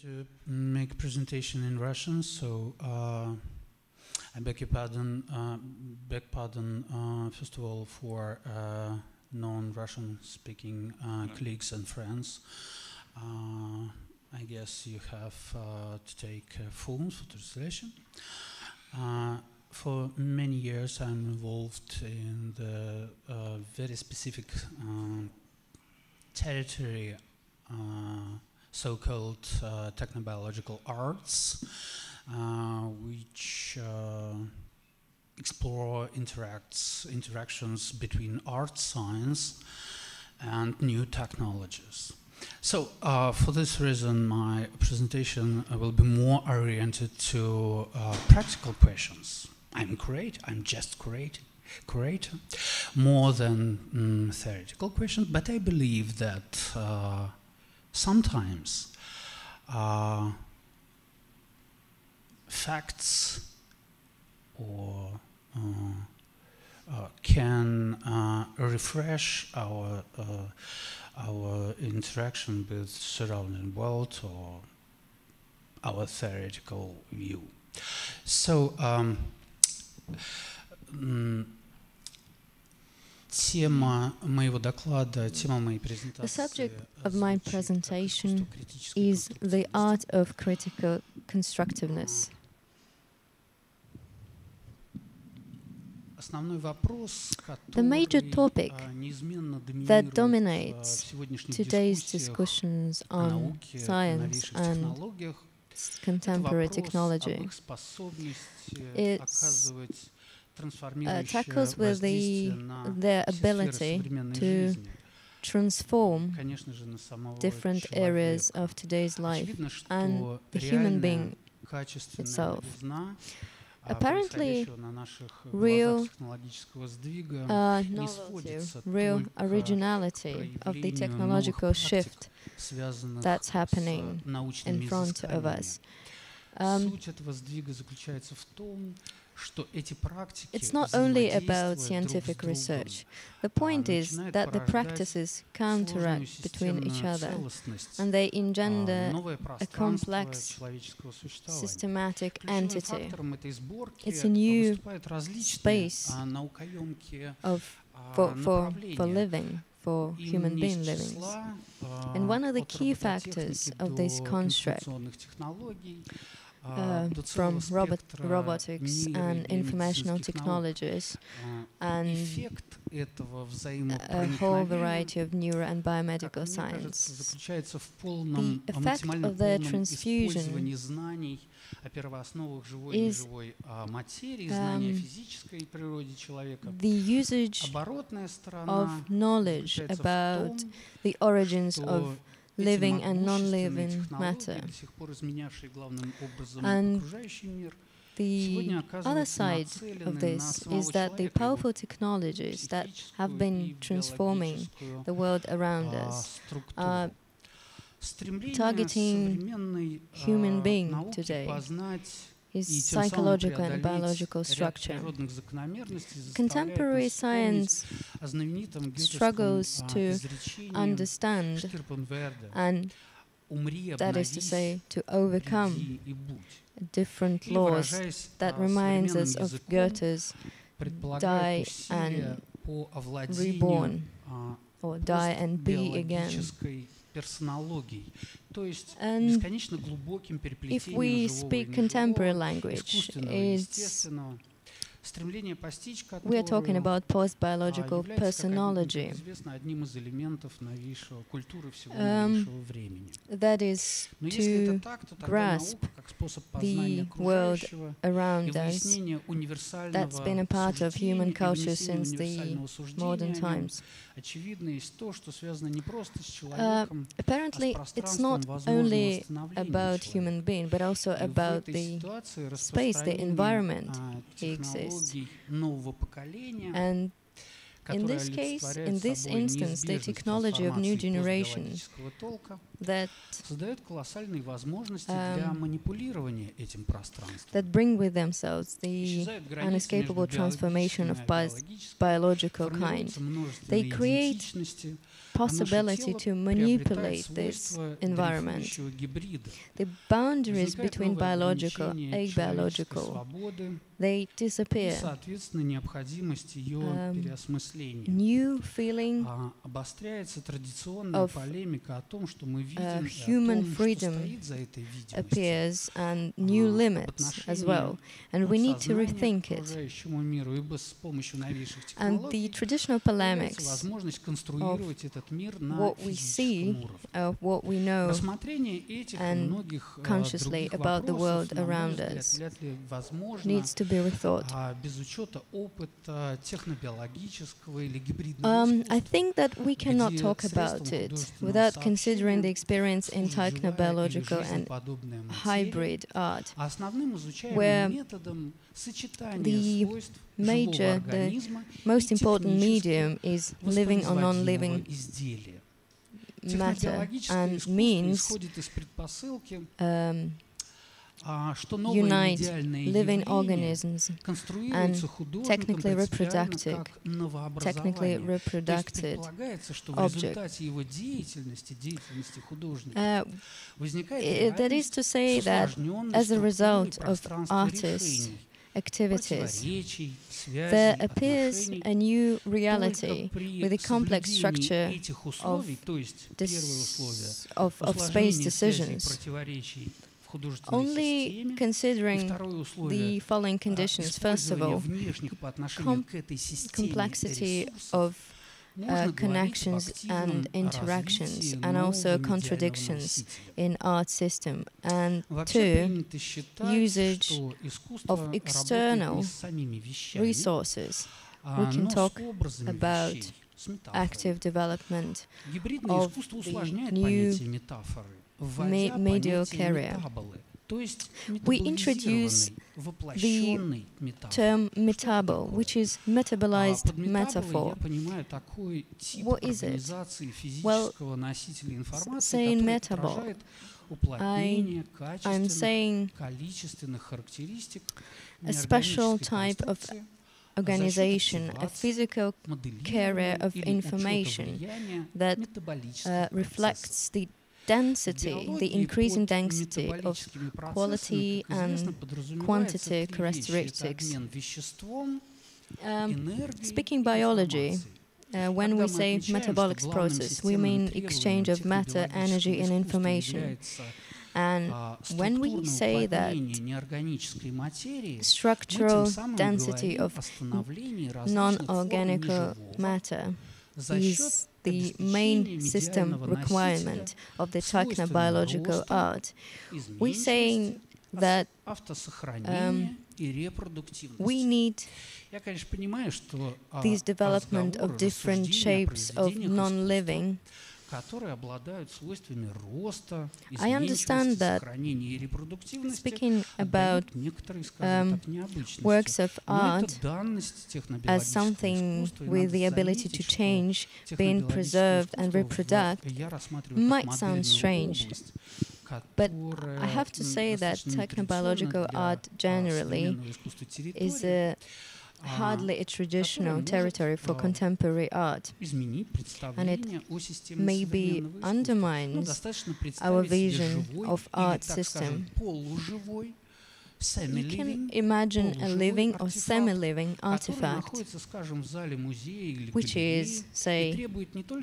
to make a presentation in Russian, so I beg your pardon, first of all, for non-Russian speaking colleagues and friends. I guess you have to take phones for translation. For many years I'm involved in the very specific territory, so-called technobiological arts, which explore interactions between art science and new technologies. So for this reason my presentation will be more oriented to practical questions. I'm just creator, more than theoretical questions, but I believe that sometimes facts or can refresh our interaction with surrounding world or our theoretical view. So the subject of my presentation is the art of critical constructiveness. The major topic that dominates today's discussions on science and contemporary technology tackles with their ability to transform different areas of today's life and the human being itself. Apparently, real novelty, real originality of the technological shift that's happening in front of us. It's not only about scientific research. The point is that the practices counteract between each other and they engender a complex, systematic entity. It's a new space for living, for human being living. And one of the key factors of this construct from robotics and informational technologies and a whole variety of neuro and biomedical science. The effect of their transfusion is the usage of knowledge about the origins of living and non-living matter. And the other side of this is that the powerful technologies that have been transforming the world around us are targeting human being today, his psychological and biological structure. Contemporary science struggles to understand, and that is to say, to overcome different laws that reminds us of Goethe's die and reborn, or die and be again. And if we speak contemporary language, we are talking about post-biological personology. That is to grasp the world around us that's been a part of human culture since the modern times. Apparently, it's not only about human being, but also about the space, the environment he exists. And in this case, in this instance, the technology of new generations that bring with themselves the unescapable transformation of biological kind. They create possibility to manipulate this environment. The boundaries between biological and abiological, they disappear. New feeling of human freedom appears, and new limits as well. And we need to rethink it. And the traditional polemics of what we see, of what we know, and consciously about the world around us needs to be rethought. I think that we cannot talk about it without considering the experience in technobiological and hybrid art, where the most important medium is living or non-living matter, and means unite living organisms and technically reproductive objects. That is to say that as a result of artists' activities, there appears a new reality with a complex structure of space decisions. Only considering the following conditions: first of all, complexity of connections and interactions, and also contradictions in art system, and two, usage of external resources. We can talk about active development of the new medial carrier. We introduce the term metabol, which is metabolized metaphor. What is it? Well, saying metabol, I'm saying a special type of organization, a physical carrier of information that reflects the density, the increasing density of quality and quantity characteristics. Speaking biology, when we say metabolic process, we mean exchange of matter, energy, and information. And when we say that structural density of non-organic matter is the main system requirement of the technobiological art, we're saying that we need this development of different shapes of non-living. I understand that speaking about works of art as something with the ability to change, being preserved and reproduced, might sound strange. But I have to say that technobiological art generally is hardly a traditional territory for contemporary art, and it maybe undermines our vision of art system. You can imagine a living or semi-living artifact, which is, say,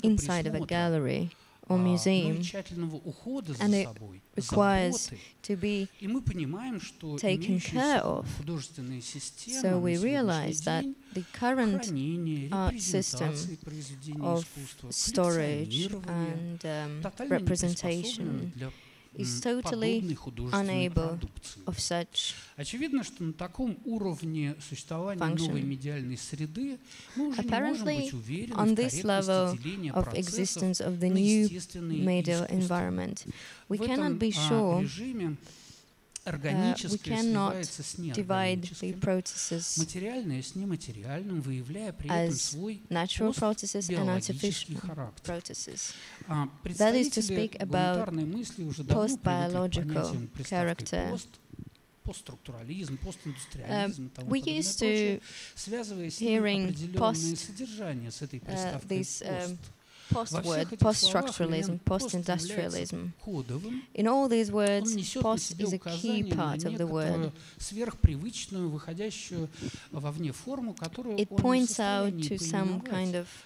inside of a gallery or museum, and it requires to be taken care of. So we realize that the current art system of storage and representation is totally unable of such function. Apparently, on this level of existence of the new medial environment, we cannot be sure, we cannot divide the processes as natural processes and artificial processes. That is to speak about post-biological character. We used to hearing post this post-word, post-structuralism, post-industrialism. In all these words, post is a key part of the word. It points out to some kind of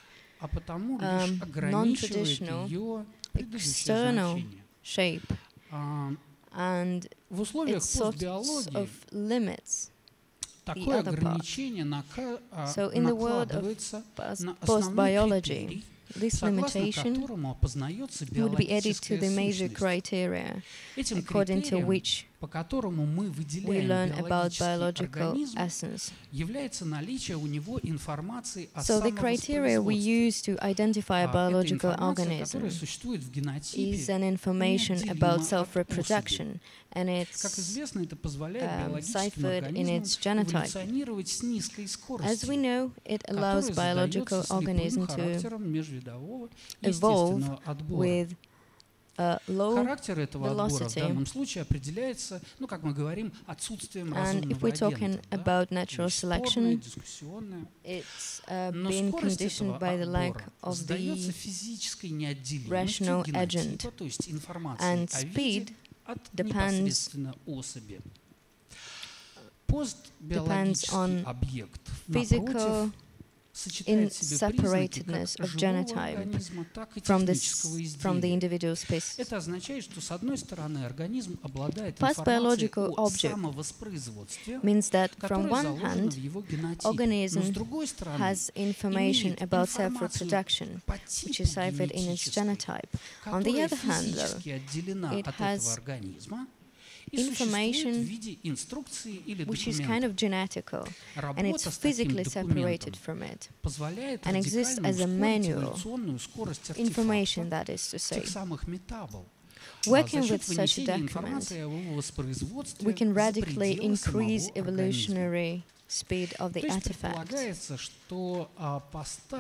non-traditional, external shape, and it sort of limits the other part. So in the world of post-biology, this limitation would be added to the major criteria according to which we learn about biological essence. So the criteria we use to identify a biological organism is an information about self-reproduction, and it's ciphered in its genotype. As we know, it allows biological organism to evolve with low velocity. And if we're talking about natural selection, it's been conditioned by the lack of the rational agent, and speed depends on physical inseparatedness of genotype from the individual species. Past biological object means that from one hand, organism has information about self-reproduction, which is ciphered in its genotype. On the other hand, though, it has information which is kind of genetical, and it's physically separated from it, and exists as a manual information, that is to say. Working with such a document, we can radically increase evolutionary speed of the artifact,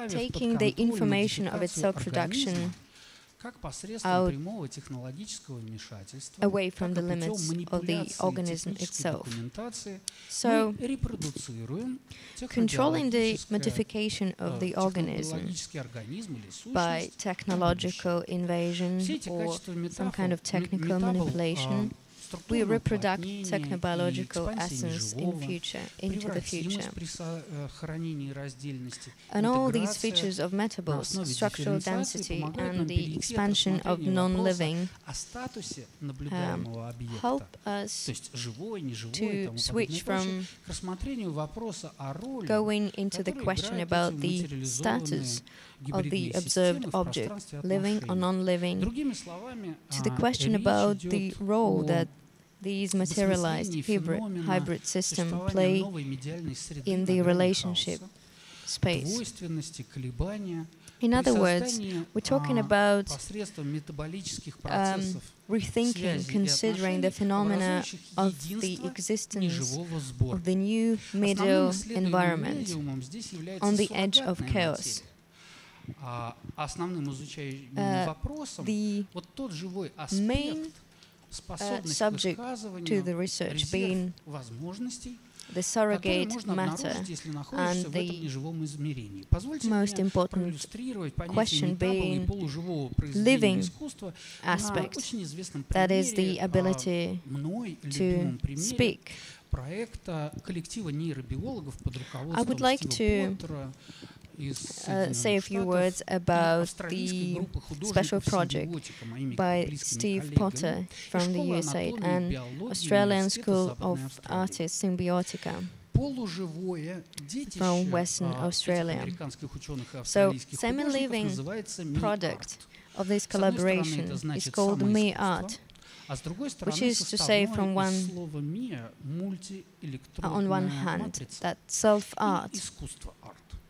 taking the information of its self-production out away from the limits of the organism itself. So, controlling the modification of the organism by technological invasion or some kind of technical manipulation, we reproduce technobiological essence into the future. And all these features of metabols, structural density, and the expansion of non-living help us to switch from going into the question about the status of the observed object, living or non-living, to the question about the role that these materialized hybrid systems play in the relationship space. In other words, we're talking about rethinking, considering the phenomena of the existence of the new middle environment on the edge of chaos. The main subject to the research being the surrogate matter, and the most important question being living aspect, that is the ability to speak. I would like to say a few words about the special project by Steve Potter from the USA and Australian School of Artists Symbiotica from Western Australia. So, semi-living product of this collaboration is called Me Art, which is to say, on one hand, that self-art,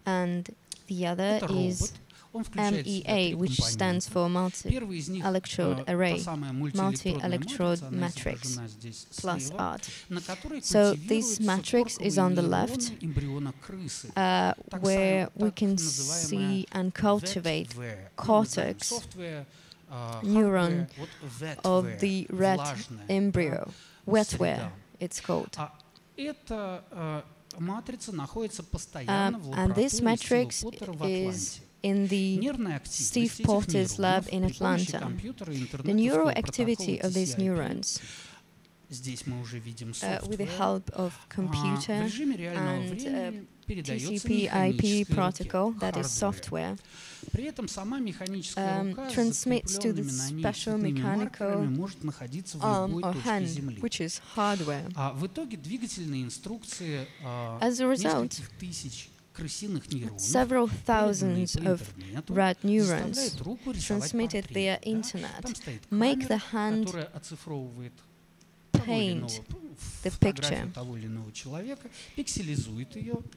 and the other is MEA, which stands for multi-electrode array, multi-electrode matrix plus art. So this matrix is on the left, where we can see and cultivate cortex neuron of the rat embryo, wetware it's called. And this matrix is in the Steve Porter's lab in Atlanta. The neuroactivity of these neurons with the help of computer and TCP/IP protocol, that is software, transmits to the special mechanical arm or hand, which is hardware. As a result, several thousands of rat neurons transmitted via internet make the hand paint the picture.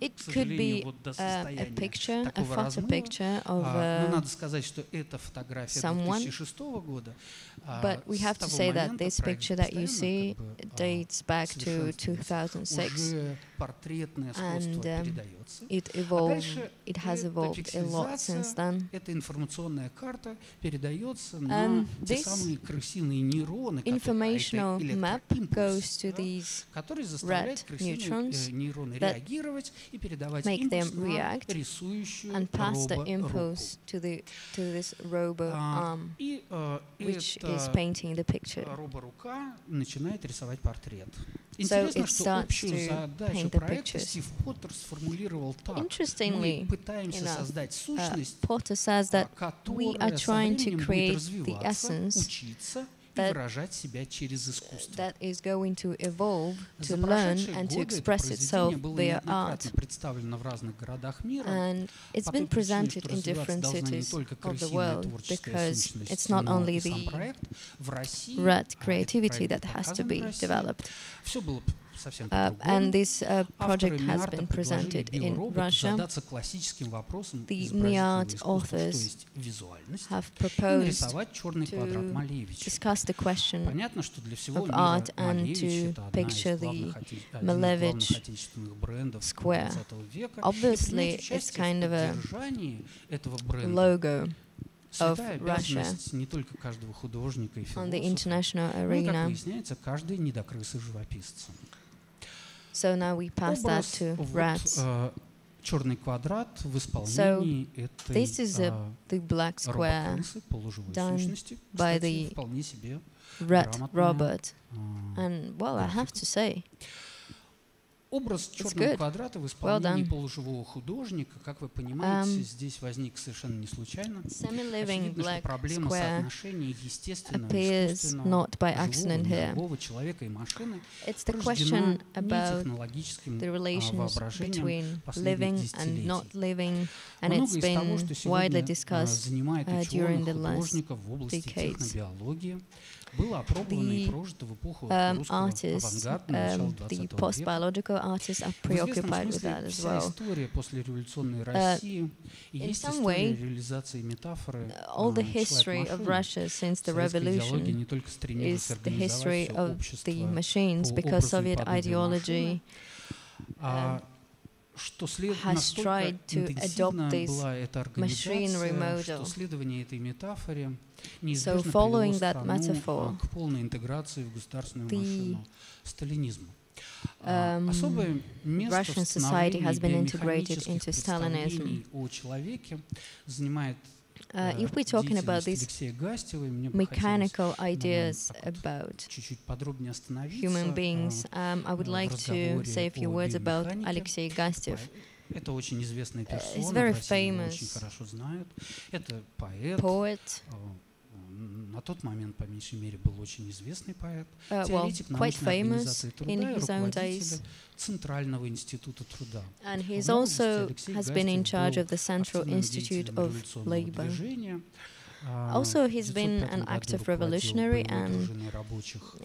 It could be a picture, a photo picture of someone, but we have to say that this picture that you see dates back to 2006, and it has evolved a lot since then. And this informational map goes to these red neutrons that make them react and pass the impulse to this robo arm, which is painting the picture. So it starts to paint the pictures. Interestingly enough, Porter says that we are trying to create the essence that is going to evolve, to learn and to express itself via art. And it's been presented in different cities of the world because it's not only the rat creativity that has to be developed. And this project has been presented in Russia. The MIAD authors have proposed to discuss the question of art and to picture the Malevich square. Obviously, it's kind of a logo of Russia on the international arena. So now we pass that to rats. So this is the black square done by the rat robot. And well, I have to say, Образ черного квадрата в исполнении полуживого художника, как вы понимаете, здесь возник совершенно не случайно. Очевидно, что проблема соотношения естественного и искусственного живого человека и машины порождена не технологическим воображением последних десятилетий. Многое из того, что сегодня занимает ученых, художников в области технобиологии, было опробовано и прожито в эпоху русского авангарда начала 20 post-biological artists are preoccupied with that as well. In some way, all the history of Russia since the revolution is the history of the machines, because Soviet ideology has tried to adopt this machinery model. So following that metaphor, Russian society has been integrated into Stalinism. If we're talking about these mechanical ideas about human beings, I would like to say a few words about Alexei Gastyev. He's a very famous poet. Well, quite famous in his own days. And he's also has been in charge of the Central Institute of Labor. Also, he's been an active revolutionary, and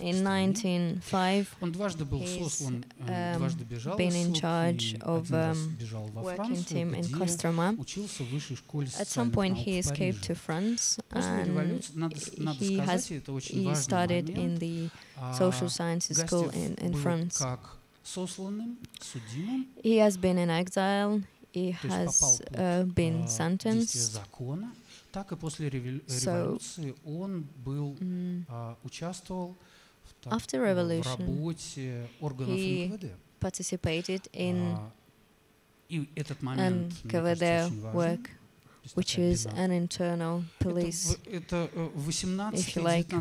in 1905 he's been in charge of working team in Kostroma. At some point he escaped to France, and he studied in the social sciences school in France. He has been in exile, he has been sentenced. So, after revolution, he participated in KVD work which is an internal police, if you like.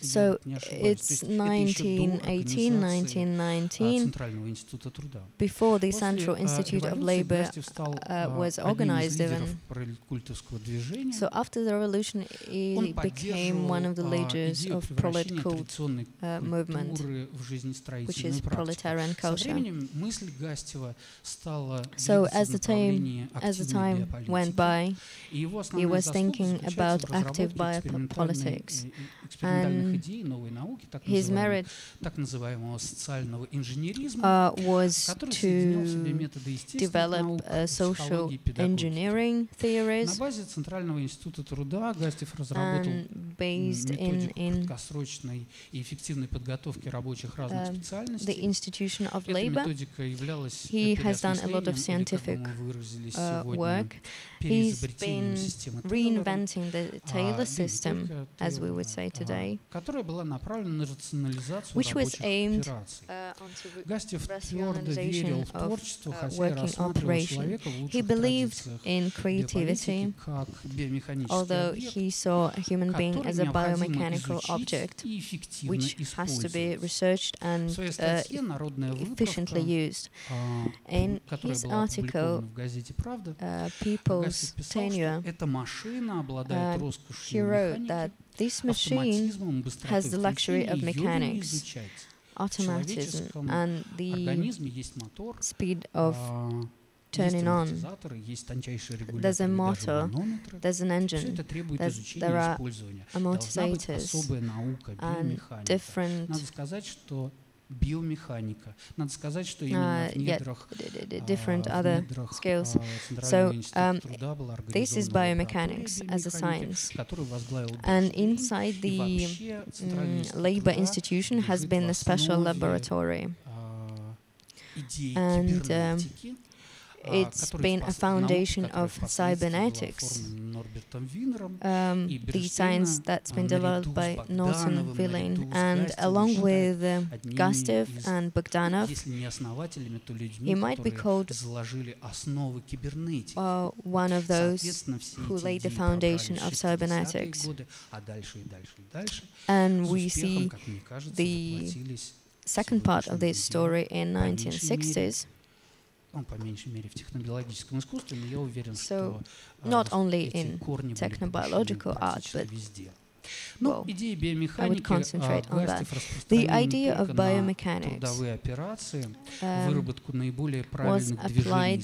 So it's 1918, 1919, before the Central Institute of Labor was organized even. So after the revolution, he became one of the leaders of prolet cult movement, which is proletarian culture. So as the time went by, he was thinking about active biopolitics, and his merit was to develop social engineering theories, and based in the institution of labor. He has done a lot of scientific work. He's been reinventing the Taylor system, as we would say today, which was aimed onto rationalization of working operation. He believed in creativity, although he saw a human being as a biomechanical object, which has to be researched and efficiently used. In his article, People's Tenure, he wrote that this machine has the luxury of mechanics, automatism, and the speed of turning on. There's a motor, there's an engine, there are amortizators, and different different other skills. So this is biomechanics as a science, and inside the labor institution has been a special laboratory, and it's been a foundation of cybernetics, the science that's been developed by Norton Villain, and along with Gustav and Bogdanov, he might be called one of those who laid the foundation of cybernetics. And we see the second part of this story in 1960s. So, not only in technobiological art, but well, I would concentrate on that. The idea of biomechanics was applied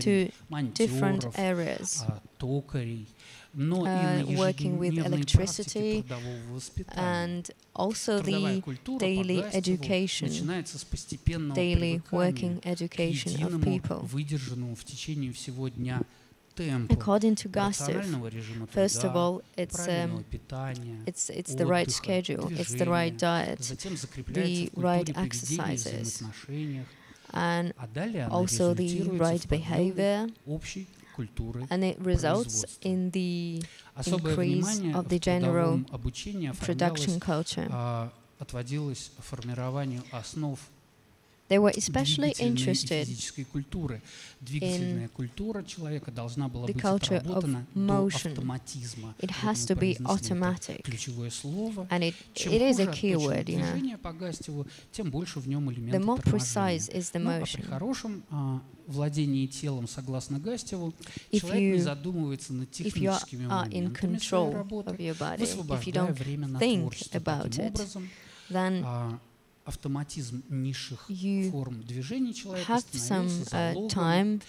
to different areas, working with electricity, and also the daily education, daily working education of people. According to Gustav, first of all, it's the right schedule, it's the right diet, the right exercises, and also the right behavior, and it results in the increase of the general production culture. They were especially interested in the culture of motion. It has to be automatic, and it is a key word, you know. The more precise is the motion. If you are in control of your body, if you don't think about it, then you have some time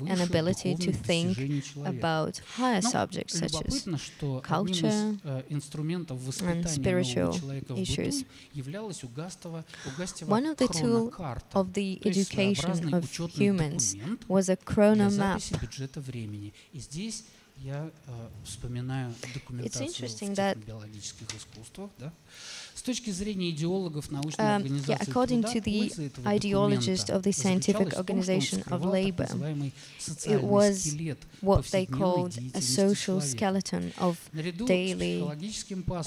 and ability to think about higher subjects such as culture and spiritual issues. One of the tools of the education of humans was a chronomap. It's interesting that According to the ideologists of the Scientific Organization of Labor, it was what they called a social skeleton of daily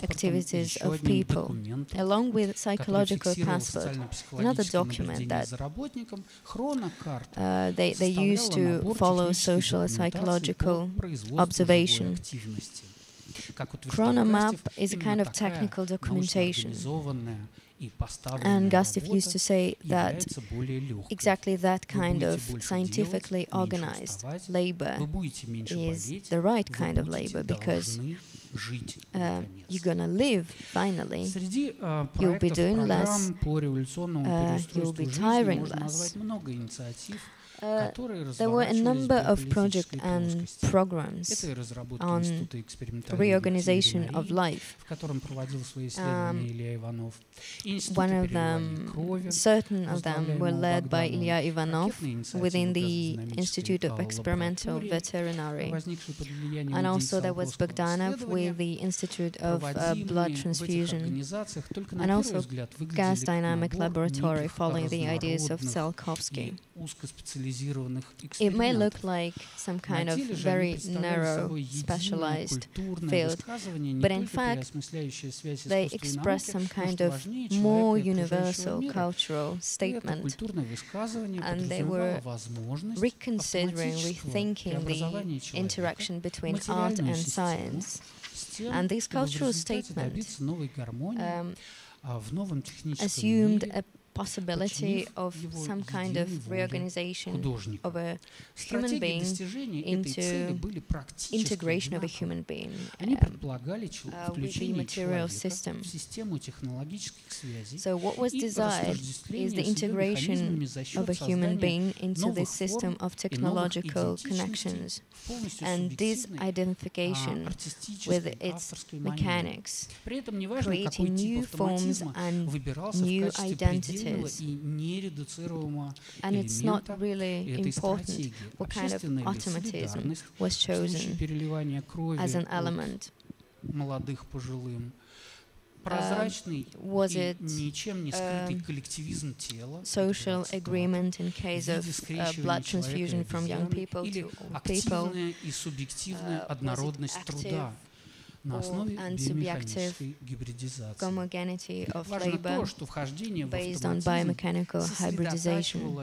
activities of people, along with psychological passport, another document that they used to follow social and psychological observation. Chronomap is a kind of technical documentation. And Gustav used to say that exactly that kind of scientifically organized labor is the right kind of labor, because you're gonna live finally. You'll be doing less, you'll be tiring less. There were a number of projects and programs on reorganization of life. One of them, certain of them were led by Ilya Ivanov within the Institute of Experimental Veterinary. And also there was Bogdanov with the Institute of Blood Transfusion. And also Gas Dynamic Laboratory following the ideas of Tsiolkovsky. It may look like some kind of very narrow, specialized field, but in fact, they express some kind of more universal cultural statement, and they were reconsidering, rethinking the interaction between art and science. And this cultural statement assumed a possibility of some kind of reorganization of a human being into integration of a human being with the material system. So what was desired is the integration of a human being into this system of technological connections and this identification with its mechanics, creating new forms and new identities. And it's not really important what kind of automatism was chosen as an element. Was it social agreement in case of blood transfusion from young people to old people? Was it active and subjective homogeneity of labor based on biomechanical hybridization?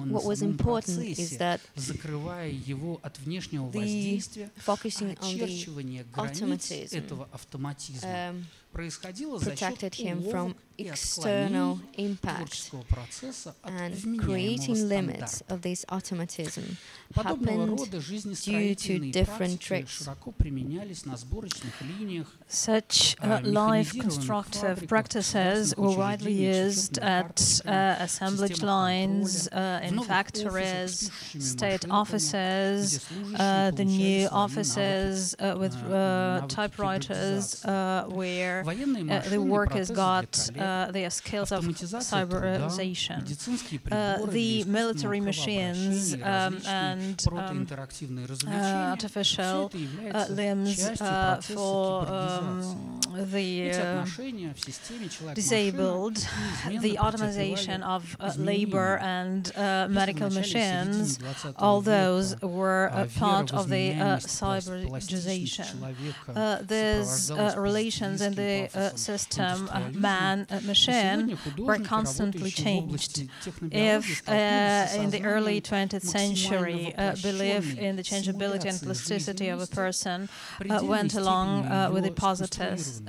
What was important is that the focusing on the automatism protected him from external impact, and creating limits of this automatism happened due to different tricks. Such live constructive practices were widely used at assemblage lines, in factories, state offices, the new offices with typewriters, where the workers got their skills of cyberization. The military machines and artificial limbs for the disabled, the automation of labor and medical machines, all those were part of the cyberization. These relations in the system, man-machine, were constantly changed. If in the early 20th century belief in the changeability and plasticity of a person went along with the positivist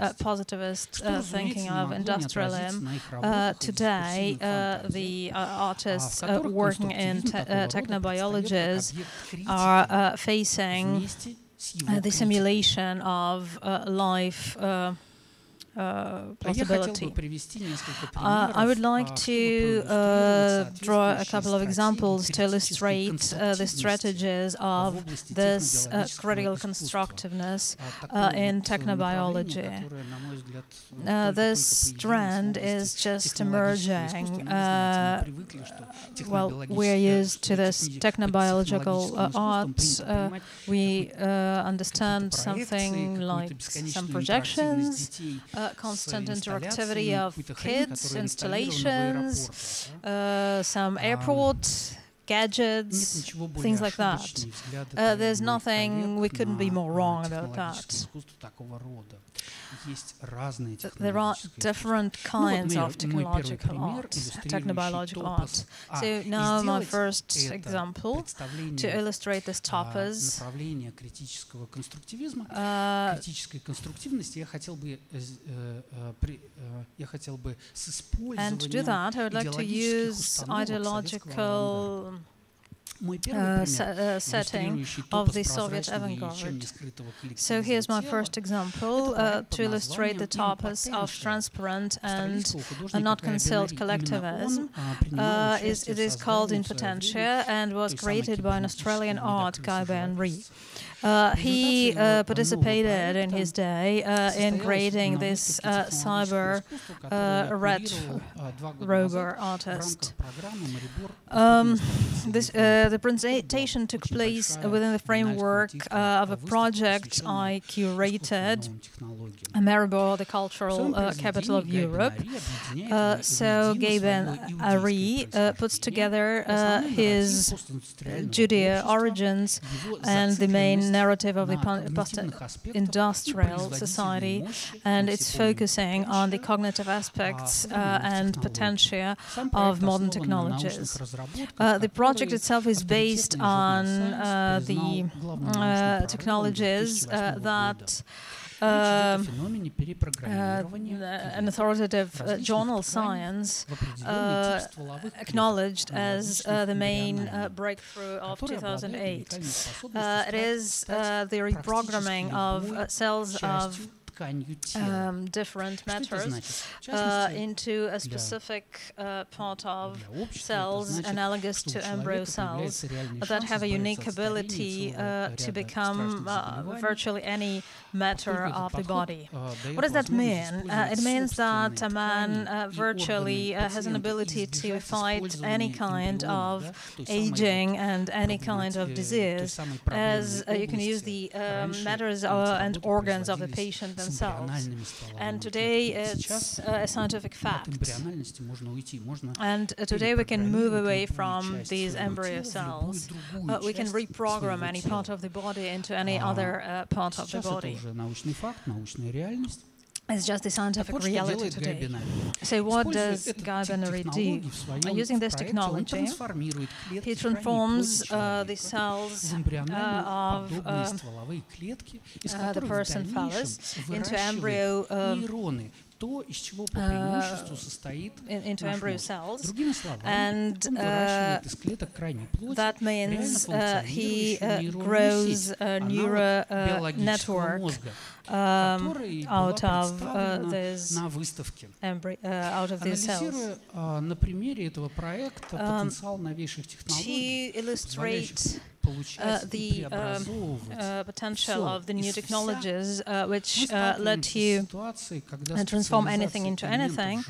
thinking of industrialism, today the artists working in technobiologies are facing the simulation of life possibility. I would like to draw a couple of examples to illustrate the strategies of this critical constructiveness in technobiology. This trend is just emerging. Well, we're used to this technobiological art. We understand something like some projections, constant interactivity of kids, installations, some airport gadgets, things like that. There's nothing, we couldn't be more wrong about that. There are different kinds of technological art, technobiological art. So now my first example to illustrate this topic. And to do that, I would like to use ideological setting of the Soviet avant-garde. So here's my first example to illustrate the topic of transparent and not concealed collectivism. It is called In Potentia and was created by an Australian art guy, Dmitry. He participated in his day in creating this cyber red rover artist. The presentation took place within the framework of a project I curated, Maribor, the cultural capital of Europe. So Gaben-Ari puts together his Judeo origins and the main narrative of the post-industrial society, and it's focusing on the cognitive aspects and potentia of modern technologies. The project itself is based on the technologies that an authoritative journal, Science, acknowledged as the main breakthrough of 2008. It is the reprogramming of cells of different matters into a specific part of cells analogous to embryo cells that have a unique ability to become virtually any matter of the body. What does that mean? It means that a man virtually has an ability to fight any kind of aging and any kind of disease, as you can use the matters and organs of the patient themselves. And today it's a scientific fact. And today we can move away from these embryo cells. We can reprogram any part of the body into any other part of the body. It's just the scientific reality today. So what does Gaben-Ari do? Using this technology, he transforms the cells of the person phallus into embryo into embryo cells, and that means he grows a neural network out of these cells. To illustrate the potential of the new technologies which let you transform anything into anything,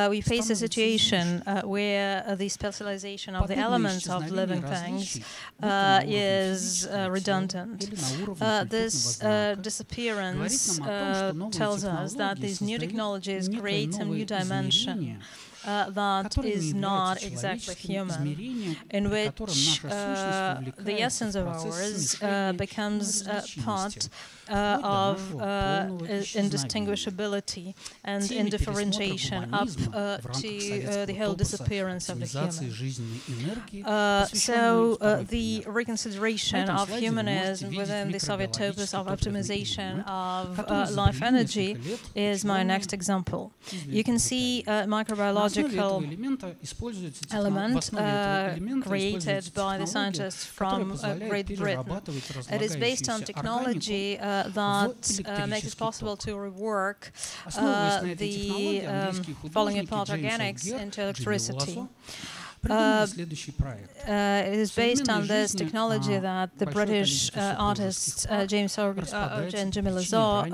we face a situation where the specialization of the elements of living things is redundant. This disappearance tells us that these new technologies create a new dimension that is not exactly human, in which the essence of ours becomes part of indistinguishability and indifferentiation up to the whole disappearance of the human. So the reconsideration of humanism within the Soviet topos of optimization of life energy is my next example. You can see microbiological element created by the scientists from Great Britain. It is based on technology that makes it possible to rework the falling apart organics into electricity. It is based on this technology that the British artists James and Jimmy Lazar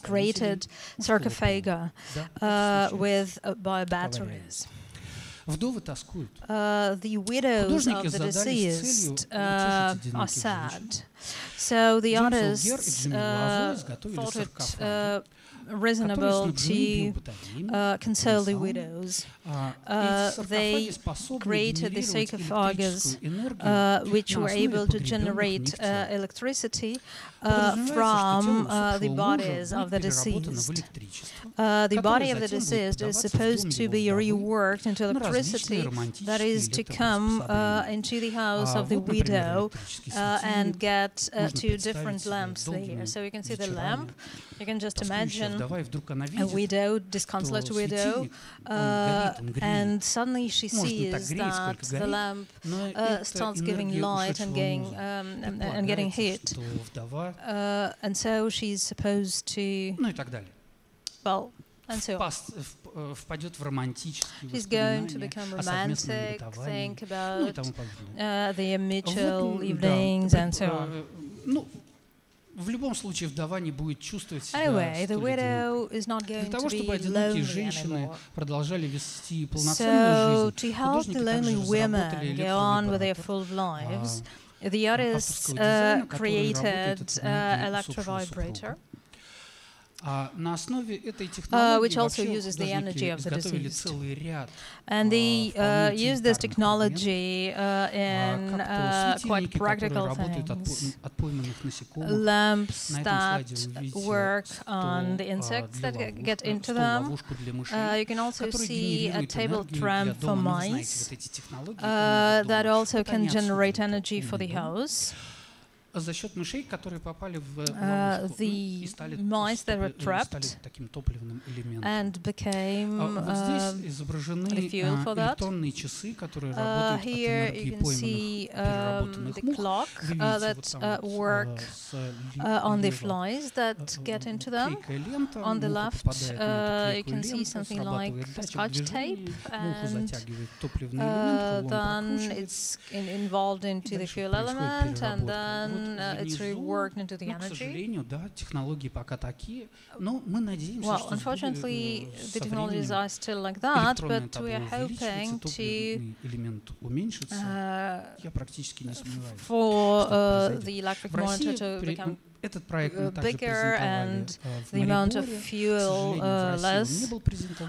created sarcophaga with biobatteries. The widows of the deceased are sad. So the artists thought it reasonable to console the widows. They created the sarcophagus, which were able to generate electricity from the bodies of the deceased. The body of the deceased is supposed to be reworked into electricity that is to come into the house of the widow and get two different lamps there. So you can see the lamp. You can just imagine a widow, disconsolate widow, and suddenly she sees that the lamp starts giving light and getting heat. And so she's supposed to, well, and so on. She's going to become romantic, think about the mutual evenings and so on. Anyway, the widow is not going to be lonely anymore. So, to help the lonely women go on with their full lives, the artists created an electrovibrator, which also uses the energy of the deceased. And they use this technology in quite practical things. Lamps that work on the insects that get into them. You can also see a table tramp for mice that also can generate energy for the house. The mice that were trapped and became the fuel for that. Here you can see the clock that work on the flies that get into them. On the left you can see something like scotch tape, and then it's involved into the fuel element, and then it's reworked into the energy. Well, unfortunately, the technologies are still like that, but we are hoping to for the electric monitor to become bigger and the amount of fuel less.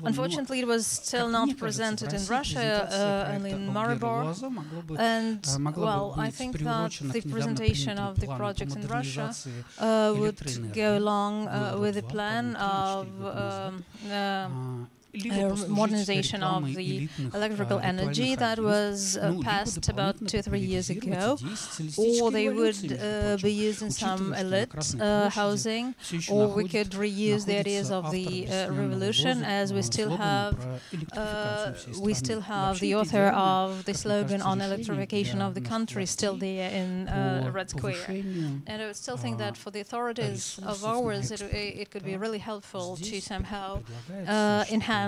Unfortunately, it was still not presented in Russia, only in Maribor. And, well, I think that the presentation of the project in Russia would go along with the plan of modernization of the electrical energy that was passed about 2 or 3 years ago, or they would be used in some elite housing, or we could reuse the ideas of the revolution, as we still have the author of the slogan on electrification of the country still there in Red Square. And I would still think that for the authorities of ours, it could be really helpful to somehow enhance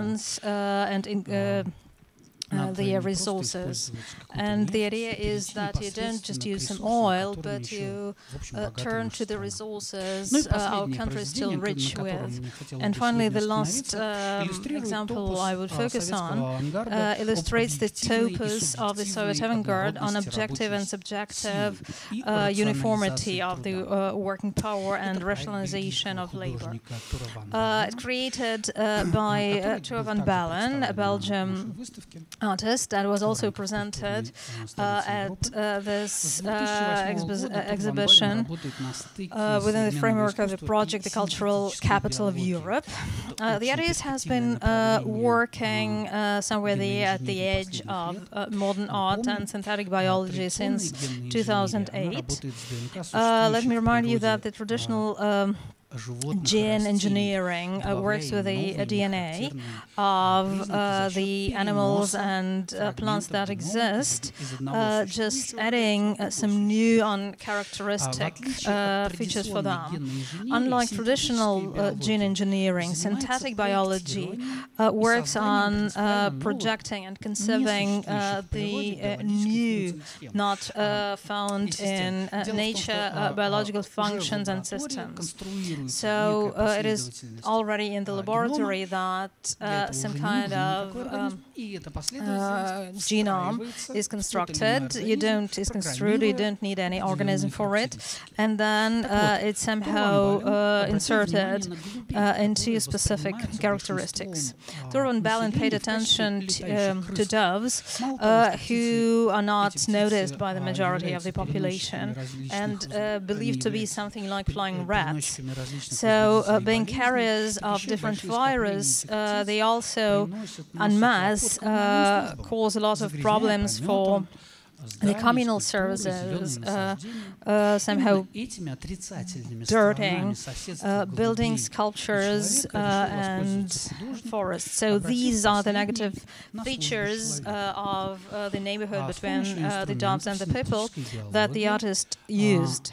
the resources. And the idea is that you don't just use some oil, but you turn to the resources our country is still rich with. And finally, the last example I would focus on illustrates the topos of the Soviet avant-garde on objective and subjective uniformity of the working power and rationalization of labor. It's created by Tuva van Balen, a Belgian artist that was also presented at this exhibition within the framework of the project, the Cultural Capital of Europe. The artist has been working somewhere there at the edge of modern art and synthetic biology since 2008. Let me remind you that the traditional gene engineering works with the DNA of the animals and plants that exist, just adding some new uncharacteristic features for them. Unlike traditional gene engineering, synthetic biology works on projecting and conceiving the new not found in nature, biological functions and systems. So it is already in the laboratory that some kind of genome is constructed. You don't need any organism for it, and then it's somehow inserted into specific characteristics. Thorvald Ballin paid attention to doves who are not noticed by the majority of the population and believed to be something like flying rats. So being carriers of different virus, they also en masse cause a lot of problems for the communal services, somehow dirtying buildings, sculptures, and forests. So these are the negative features of the neighborhood between the doves and the people that the artist used.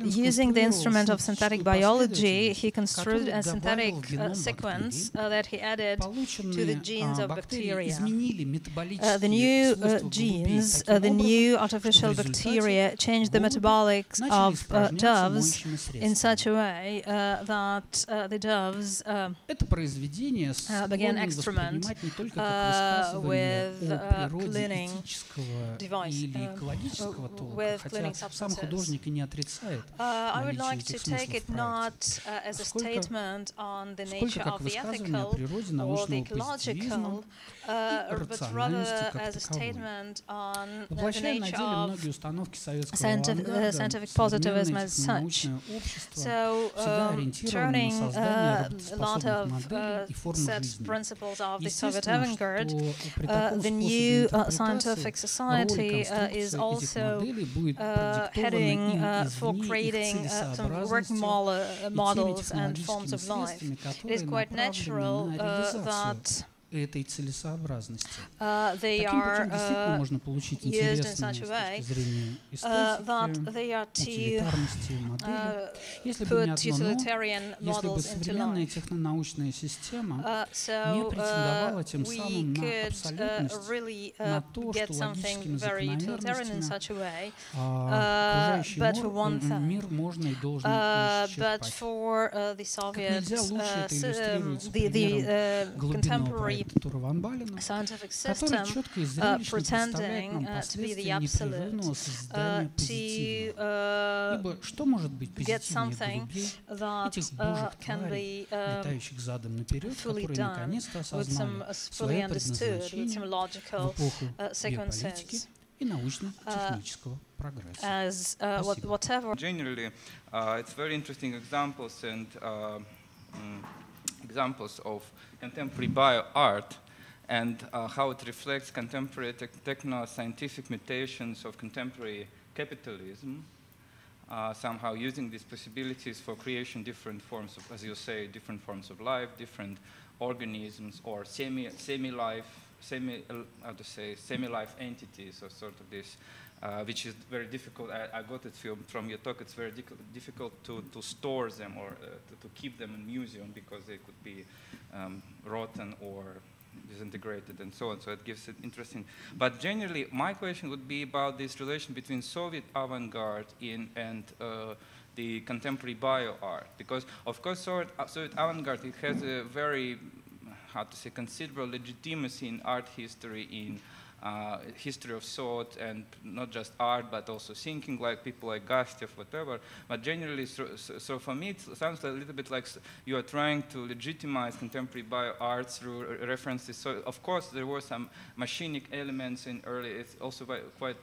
Using the instrument of synthetic biology, he constructed a synthetic sequence that he added to the genes of bacteria. The new genes, the new artificial bacteria changed the metabolics of doves in such a way that the doves began excrement with cleaning device, with cleaning substances. I would like to take it not as a statement on the nature of the ethical or the ecological, but rather as a statement on the nature of scientific positivism as such. So, turning a lot of set principles of the Soviet avant-garde, the new scientific society is also heading for creating some working models and forms of life. It is quite natural that they are used in such a way that they are to put utilitarian models into life. So we could really get something very utilitarian in such a way, but for one thing. But for the Soviets, the contemporary scientific system pretending to be the absolute, to get something that can be fully done with some fully understood, with some logical sequences. As whatever. Generally, it's very interesting examples and examples of contemporary bio-art and how it reflects contemporary techno-scientific mutations of contemporary capitalism, somehow using these possibilities for creation different forms of, as you say, different forms of life, different organisms, or semi-life entities, or sort of this, which is very difficult. I got it from your talk. It's very difficult to store them or to keep them in museum because they could be rotten or disintegrated and so on. So it gives it interesting. But generally, my question would be about this relation between Soviet avant-garde and the contemporary bio-art, because of course Soviet avant-garde, it has a very, how to say, considerable legitimacy in art history, in history of thought, and not just art, but also thinking, like people like Goethe, whatever. But generally, so for me, it sounds a little bit like you are trying to legitimize contemporary bio-art through references. So, of course, there were some machinic elements in early, it's also quite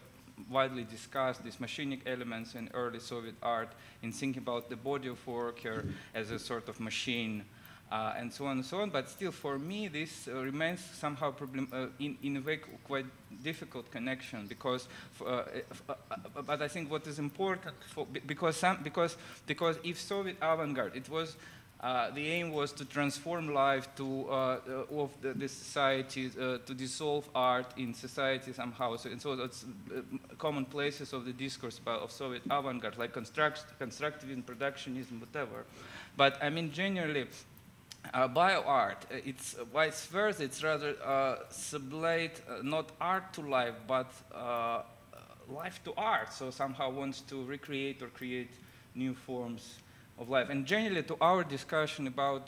widely discussed, these machinic elements in early Soviet art, in thinking about the body of worker as a sort of machine, and so on and so on. But still, for me, this remains somehow in a way quite difficult connection, because but I think what is important because if Soviet avant-garde, it was the aim was to transform life of the society, to dissolve art in society somehow. So that's common places of the discourse of Soviet avant-garde, like constructivism, productionism, whatever. But I mean, generally, bio-art, it's vice versa. It's rather sublate, not art to life, but life to art, so somehow wants to recreate or create new forms of life. And generally, to our discussion about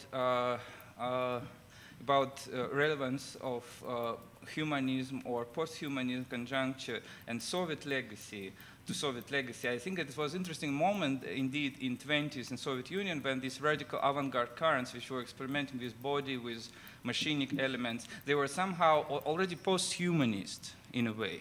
relevance of humanism or post-humanism conjuncture and Soviet legacy to Soviet legacy, I think it was an interesting moment indeed in 20s in Soviet Union when these radical avant-garde currents which were experimenting with body, with machinic elements, they were somehow already post-humanist in a way.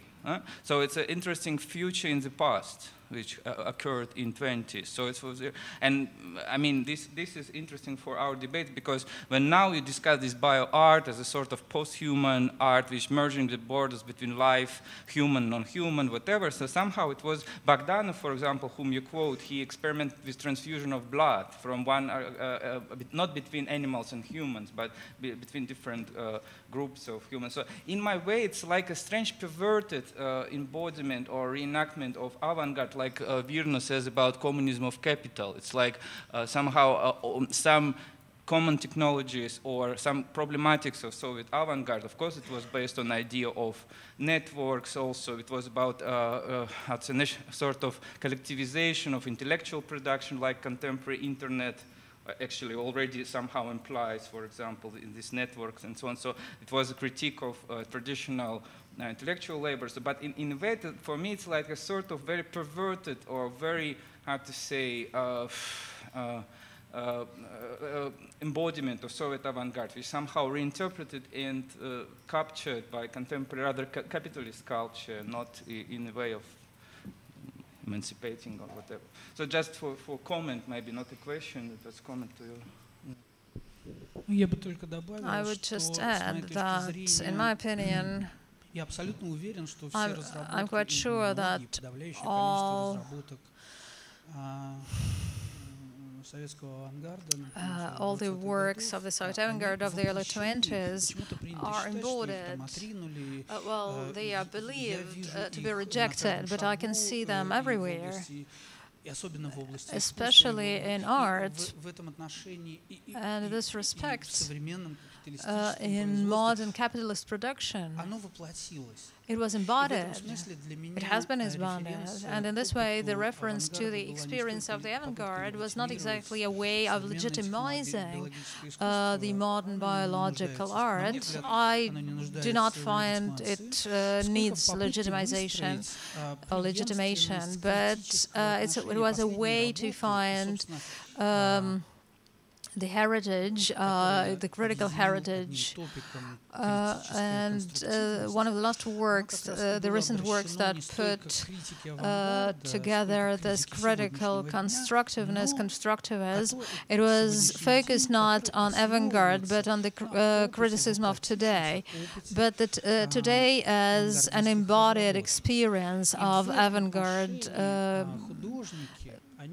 So it's an interesting future in the past which occurred in 20s. So it was, and I mean, this is interesting for our debate because when now you discuss this bio-art as a sort of post-human art which merging the borders between life, human, non-human, whatever, so somehow it was Bogdanov, for example, whom you quote, he experimented with transfusion of blood from one, not between animals and humans, but between different groups of humans. So in my way, it's like a strange perverted embodiment or reenactment of avant-garde, like Virno says about communism of capital. It's like somehow some common technologies or some problematics of Soviet avant-garde. Of course, it was based on the idea of networks also. It was about sort of collectivization of intellectual production like contemporary internet actually already somehow implies, for example, in these networks and so on. So it was a critique of traditional intellectual labor. So, but in a way, for me, it's like a sort of very perverted or very, how to say, embodiment of Soviet avant-garde, which somehow reinterpreted and captured by contemporary other capitalist culture, not in a way of emancipating or whatever. So just for comment, maybe not a question, but comment to you. I would just add that, in my opinion, I'm quite sure that all the works of the Soviet avant-garde of the early 20s are embodied. Well, they are believed to be rejected, but I can see them everywhere, especially in art. And in this respect, in modern capitalist production, it was embodied. It has been embodied. And in this way, the reference to the experience of the avant-garde was not exactly a way of legitimizing the modern biological art. I do not find it needs legitimization or legitimation, but it was a way to find the heritage, the critical heritage, and one of the last works, the recent works that put together this critical constructiveness, it was focused not on avant-garde, but on the criticism of today, but that today as an embodied experience of avant-garde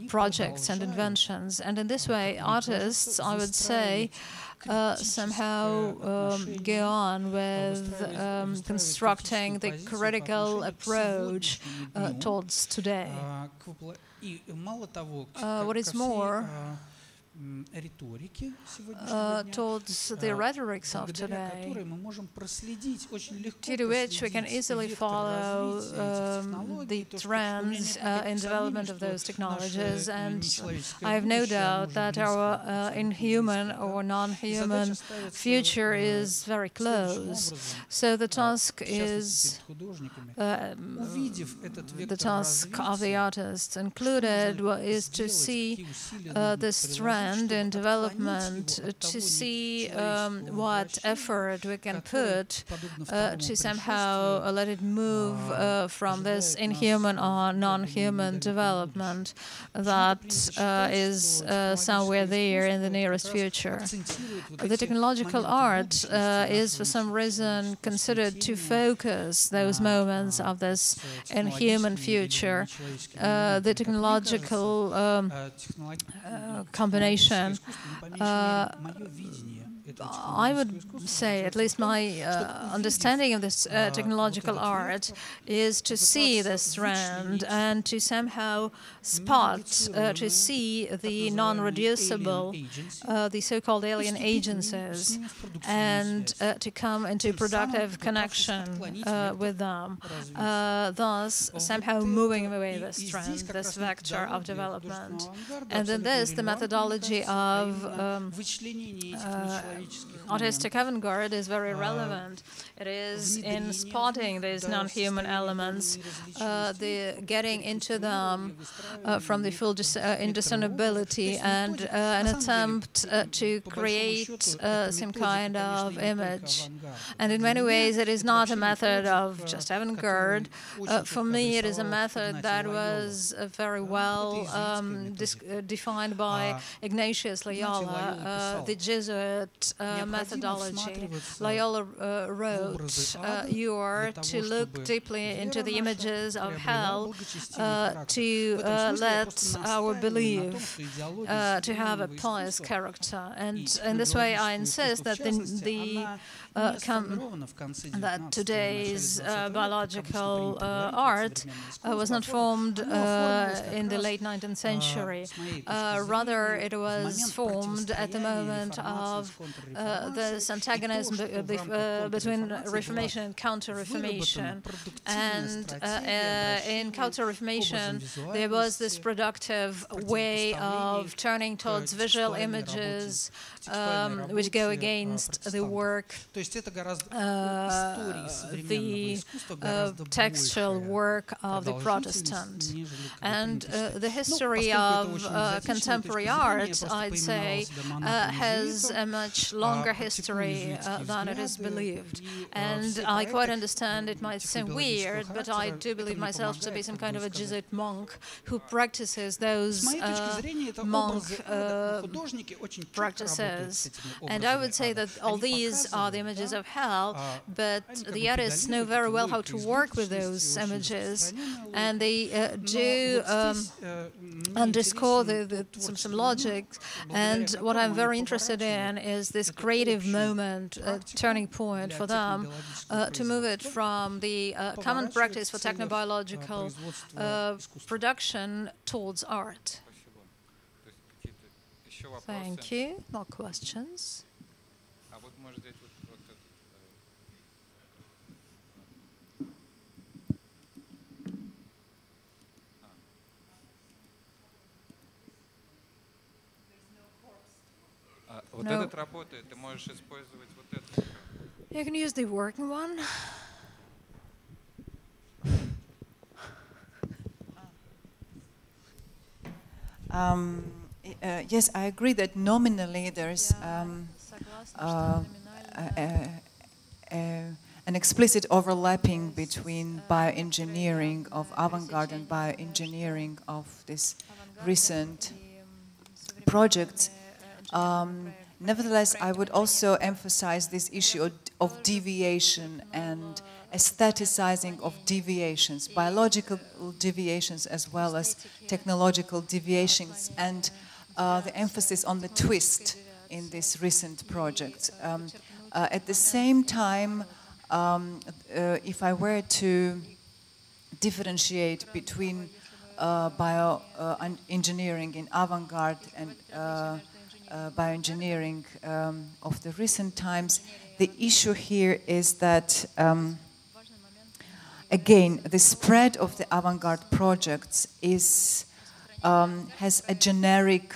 projects and inventions. And in this way, artists, I would say, somehow go on with constructing the critical approach towards today. What is more, towards the rhetorics of today, due to which we can easily follow the trends in development of those technologies. And I have no doubt that our inhuman or non-human future is very close. So the task is the task of the artists included is to see this trend in development, to see what effort we can put to somehow let it move from this inhuman or non-human development that is somewhere there in the nearest future. The technological art is for some reason considered to focus those moments of this inhuman future. The technological combination I would say, at least my understanding of this technological art is to see this trend and to somehow spot, to see the non-reducible, the so-called alien agencies, and to come into productive connection with them, thus somehow moving away this trend, this vector of development. And in this, the methodology of artistic avant-garde is very relevant. It is in spotting these non-human elements, the getting into them from the full indiscernibility, and an attempt to create some kind of image. And in many ways, it is not a method of just avant-garde. For me, it is a method that was very well defined by Ignatius Loyola, the Jesuit methodology. Loyola wrote, you are to look deeply into the images of hell, to let our belief to have a pious character. And in this way, I insist that that today's biological art was not formed in the late 19th century. Rather, it was formed at the moment of this antagonism between Reformation and Counter-Reformation. And in Counter-Reformation, there was this productive way of turning towards visual images which go against the work, the textual work of the Protestant. And the history of contemporary art, I'd say, has a much longer history than it is believed. And I quite understand it might seem weird, but I do believe myself to be some kind of a Jesuit monk who practices those monk practices. And I would say that all these are the images of hell, but the artists know very well how to work with those images, and they do underscore some logic. And what I'm very interested in is this creative moment, turning point for them, to move it from the common practice for technobiological production towards art. Thank you. More questions? No. You can use the working one. Yes, I agree that nominally there's an explicit overlapping between bioengineering of avant-garde and bioengineering of this recent projects. Nevertheless, I would also emphasize this issue of deviation and aestheticizing of deviations, biological deviations as well as technological deviations, and the emphasis on the twist in this recent project. At the same time, if I were to differentiate between bioengineering in avant-garde and bioengineering of the recent times, the issue here is that, again, the spread of the avant-garde projects is, has a generic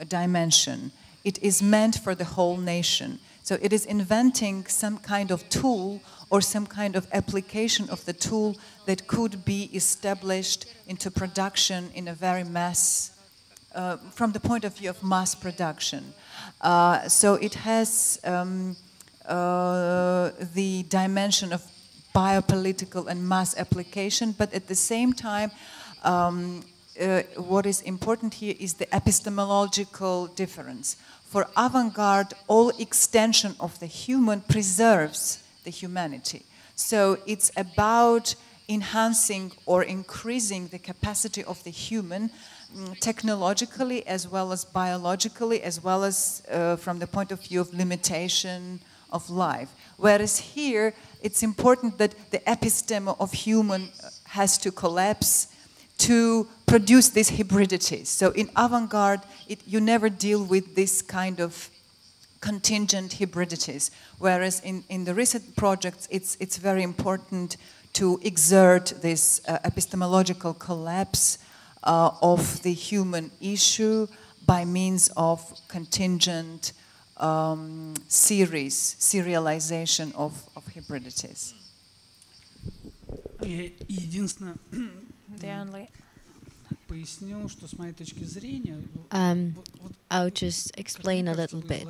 dimension. It is meant for the whole nation. So it is inventing some kind of tool or some kind of application of the tool that could be established into production in a very mass, from the point of view of mass production. So it has the dimension of biopolitical and mass application, but at the same time, what is important here is the epistemological difference. For avant-garde, all extension of the human preserves the humanity. So it's about enhancing or increasing the capacity of the human technologically as well as biologically, as well as from the point of view of limitation of life. Whereas here, it's important that the episteme of human has to collapse to produce these hybridities. So in avant-garde, you never deal with this kind of contingent hybridities, whereas in the recent projects, it's very important to exert this epistemological collapse of the human issue by means of contingent serialization of hybridities. Единственное, поясню, что с моей точки зрения, I'll just explain a little bit.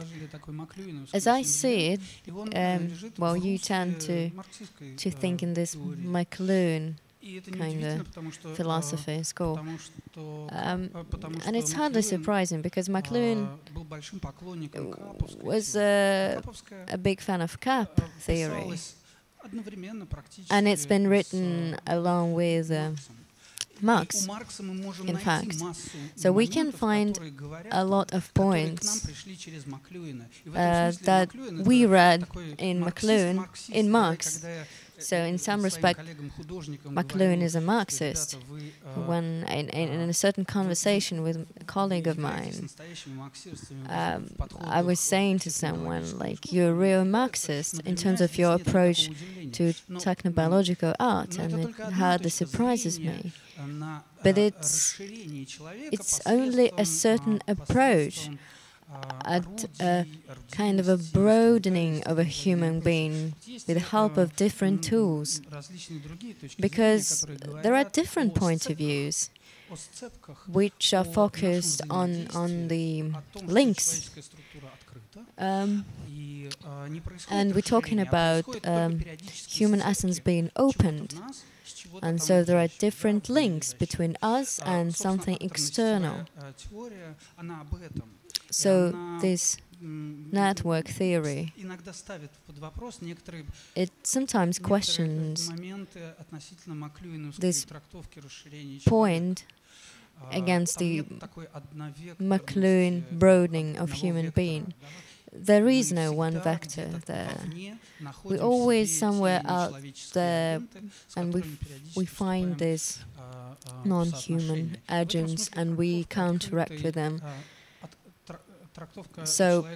As I see it, well, you tend to think in this McLuhan kind of philosophy school. And it's hardly surprising because McLuhan was a big fan of Kapp theory. And it's been written along with Marx, in fact. So we can find a lot of points that we read in McLuhan, in Marx. So in some respect, McLuhan is a Marxist. When in a certain conversation with a colleague of mine, I was saying to someone, like, you're a real Marxist in terms of your approach to technobiological art, and it hardly surprises me. But it's only a certain approach at a kind of a broadening of a human being with the help of different tools, because there are different points of views which are focused on the links. And we're talking about human essence being opened. And so there are different links between us and something external. So this network theory, it sometimes questions this point against the McLuhan broadening of human being. There is no one vector there. We're always somewhere out there, and we find these non-human agents, and we counteract with them. So,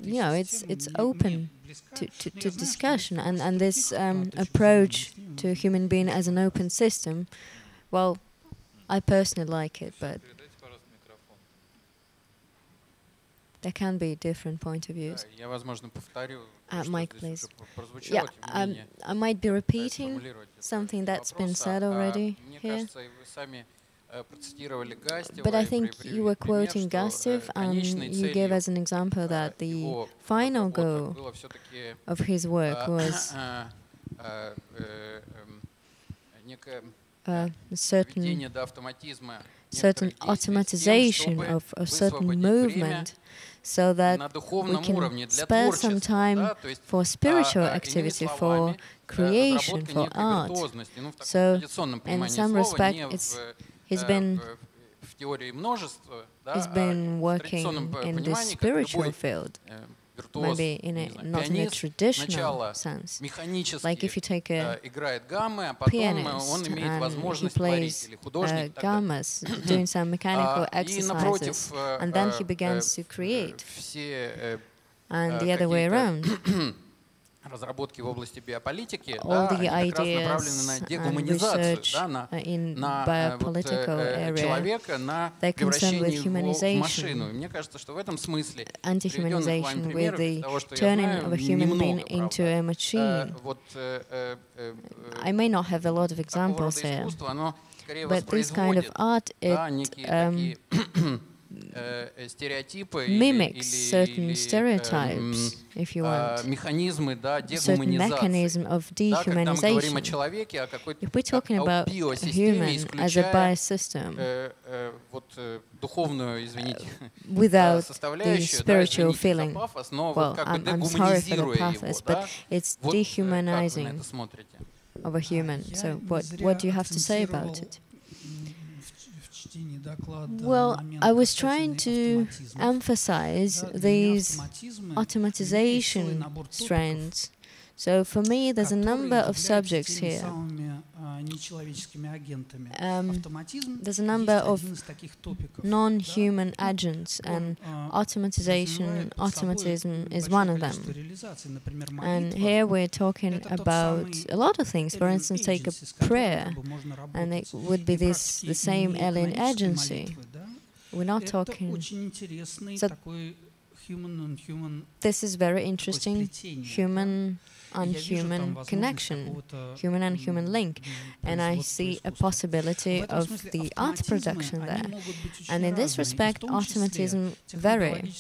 you know, it's open to discussion, and this approach to a human being as an open system, well, I personally like it, but there can be different point of views. Mike, please. Yeah, I might be repeating something that's been said already here. But I think you were quoting Gustav, and you gave as an example that the final goal of his work was certain automatization of a certain movement, so that we can spare some time for spiritual activity, for creation, for art. So, in some respect, he's been working in this spiritual field, maybe not in a traditional sense. Like if you take a pianist and he plays gammas, doing some mechanical exercises, and then he begins to create, and the other way around. All the ideas and research in biopolitical area, they're concerned with humanization, anti-humanization, with the turning of a human being into a machine. I may not have a lot of examples here, but this kind of art, it mimics certain stereotypes, if you want, certain mechanism of dehumanization. If we're talking about a human as a biosystem, without the spiritual feeling, well, I'm sorry for the pathos, but it's dehumanizing. of a human. So what do you have to say about it? Well, I was trying to emphasize these automatization strands. So for me, there's a number of subjects here. There's a number of non-human agents, and automatism is one of them. And here we're talking about a lot of things. For instance, take a prayer, and it would be the same alien agency. We're not talking. So this is very interesting. Human-on-human connection, human-on-human link, and I see a possibility of the art production there. And in this respect, automatism vary.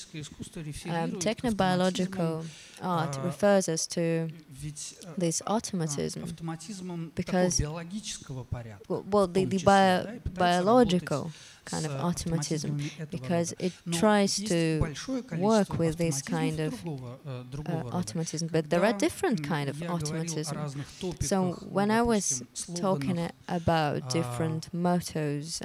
Technobiological art refers us to this automatism because, well, the biological kind of automatism, because it tries to work with this kind of automatism, but there are different kind of automatism. So when I was talking about different mottos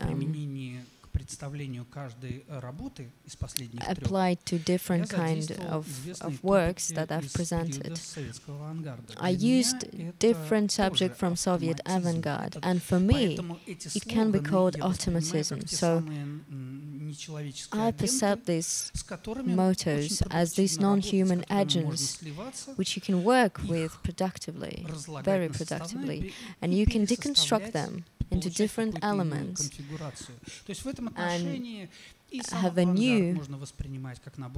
applied to different kind of works that I've presented, I used different subject from Soviet avant-garde, and for me it can be called automatism. So I perceive these mottos as these non-human agents which you can work with productively, very productively, and you can deconstruct them into different elements and have a new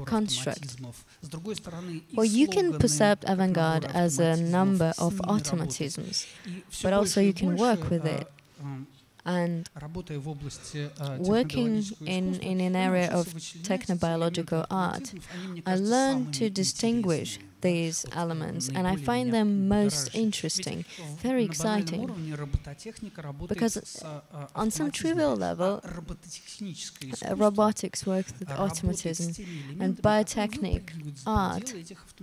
construct. Well, you can perceive avant-garde as a number of automatisms, but also you can work with it. And working in an area of technobiological art, I learned to distinguish these elements, and I find them most interesting, very exciting, because on some trivial level, robotics works with automatism, and biotechnic art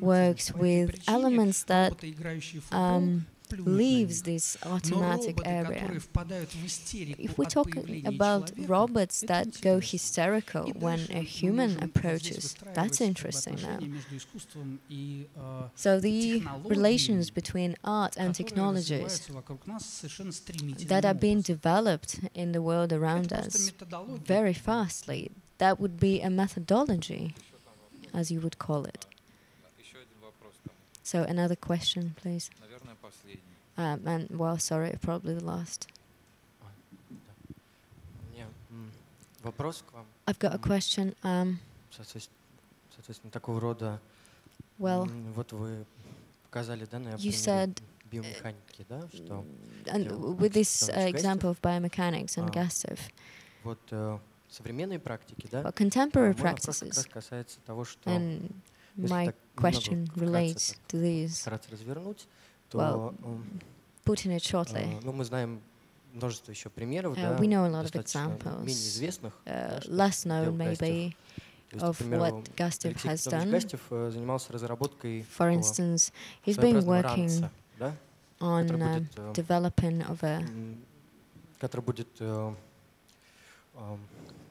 works with elements that leaves this automatic area. If we're talking about robots that go hysterical when a human approaches, that's interesting now. So the relations between art and technologies that are being developed in the world around us very fastly, that would be a methodology, as you would call it. So another question, please. And well, sorry, probably the last. I've got a question. Well, you said, and with this example of biomechanics and Gustav, well, contemporary practices, and my question relates to these. Well, putting it shortly, we know a lot of examples, less known maybe, of what Gustav has done. For instance, he's been working on developing of a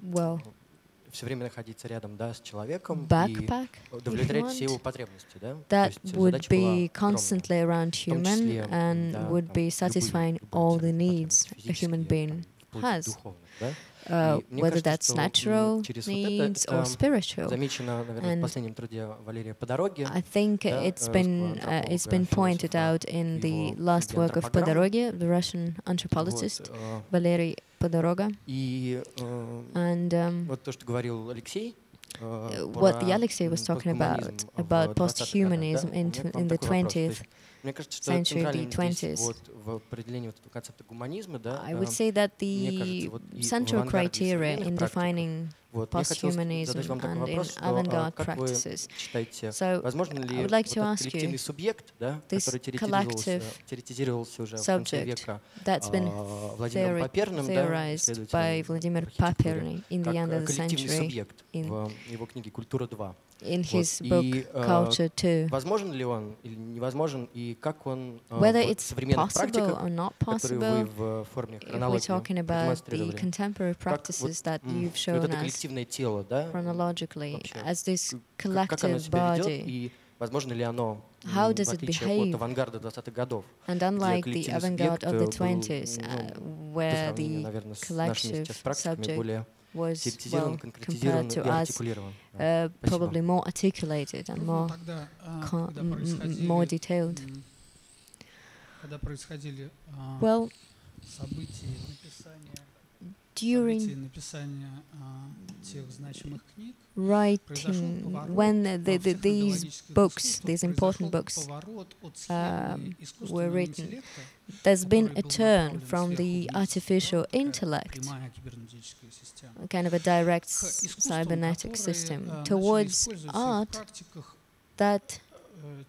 well, backpack, that would be constantly around human and would be satisfying all the needs a human being has, whether that's natural needs or spiritual. And I think it's been pointed out in the last work of Podoroge, the Russian anthropologist, Valery Podoroga. And what the Alexei was talking about post-humanism in the 20th century, the 20s, I would say that the central criteria in defining posthumanism and in avant-garde practices. So I would like to ask you, this collective subject that's been theorized by Vladimir Papern in the end of the century in his book Culture 2. Whether it's possible or not possible, if we're talking about the contemporary practices that you've shown us chronologically as this collective body, how does it behave? And unlike the avant-garde of the 20s, where the collective subject was, well, compared to us, probably more articulated and more detailed. Well, during writing, when these books, these important books, were written, there's been a turn from the artificial intellect, kind of a direct cybernetic system, towards art that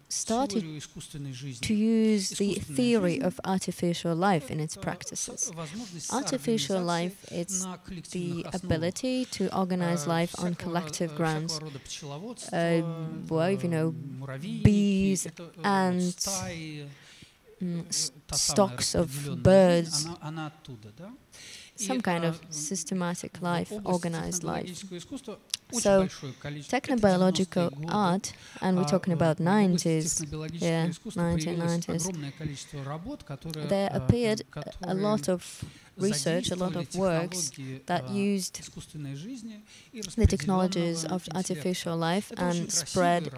started to use the theory of artificial life in its practices. Artificial life, it's the ability to organize life on collective grounds. Well, you know, bees, ants, stocks of birds, some kind of systematic life, organized life. So, technobiological art, and we're talking about 90s, yeah, 1990s, there appeared a lot of research, a lot of works that used the technologies of artificial life and spread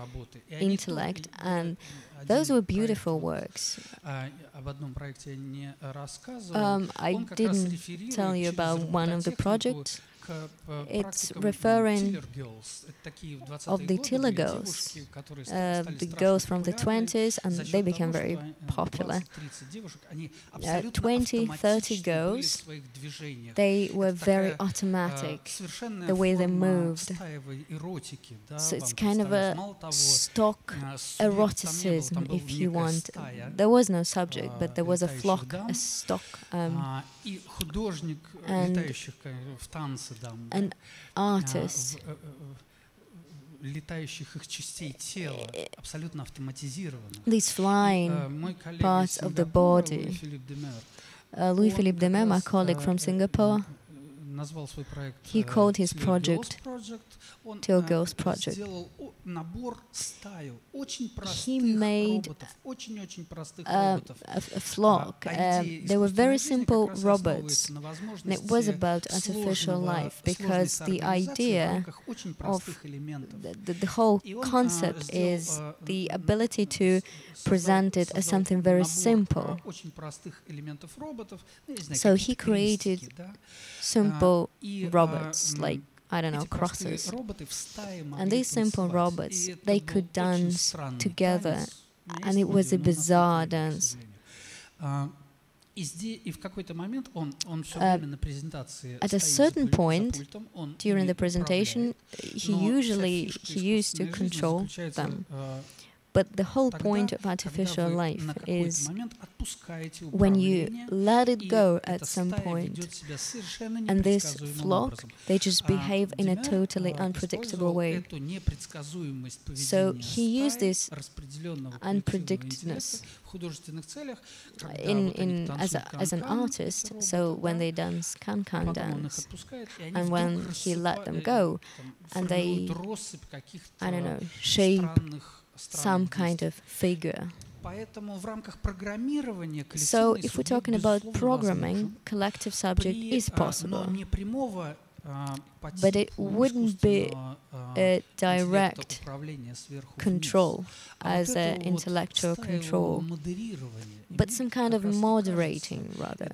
intellect, and those were beautiful works. I didn't tell you about one of the projects. It's referring of the Tiller girls, the girls from the 20s, and they became very popular. 20, 30 girls, they were very automatic, the way they moved. So it's kind of a stock eroticism, if you want. There was no subject, but there was a flock, a stock. An artist these flying parts of the body. Louis-Philippe Demer, my colleague from Singapore, he called his project Till Girls Project. He made a flock. They were very simple robots, and it was about artificial life, because the idea of the whole concept is the ability to present it as something very simple. So he created simple robots, like, I don't know, crosses. And these simple robots, they could dance together, and it was a bizarre dance. At a certain point during the presentation, he used to control them. But the whole point of artificial life is when you let it go at some point, and this flock, they just behave in a totally unpredictable way. So he used this unpredictedness as an artist. So when they dance can dance, and when he let them go, and they, I don't know, shape some kind of figure. So if we're talking about programming, collective subject is possible, but it wouldn't be a direct control as an intellectual control, but some kind of moderating rather.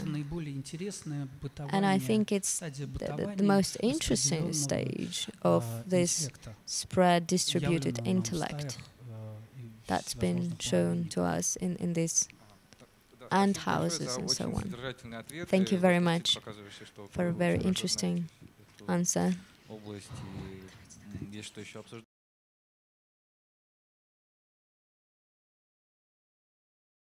And I think it's the most interesting stage of this spread distributed intellect that's been shown to us in these ant houses and so on. Thank you very much for a very interesting answer. области есть что еще обсуждать?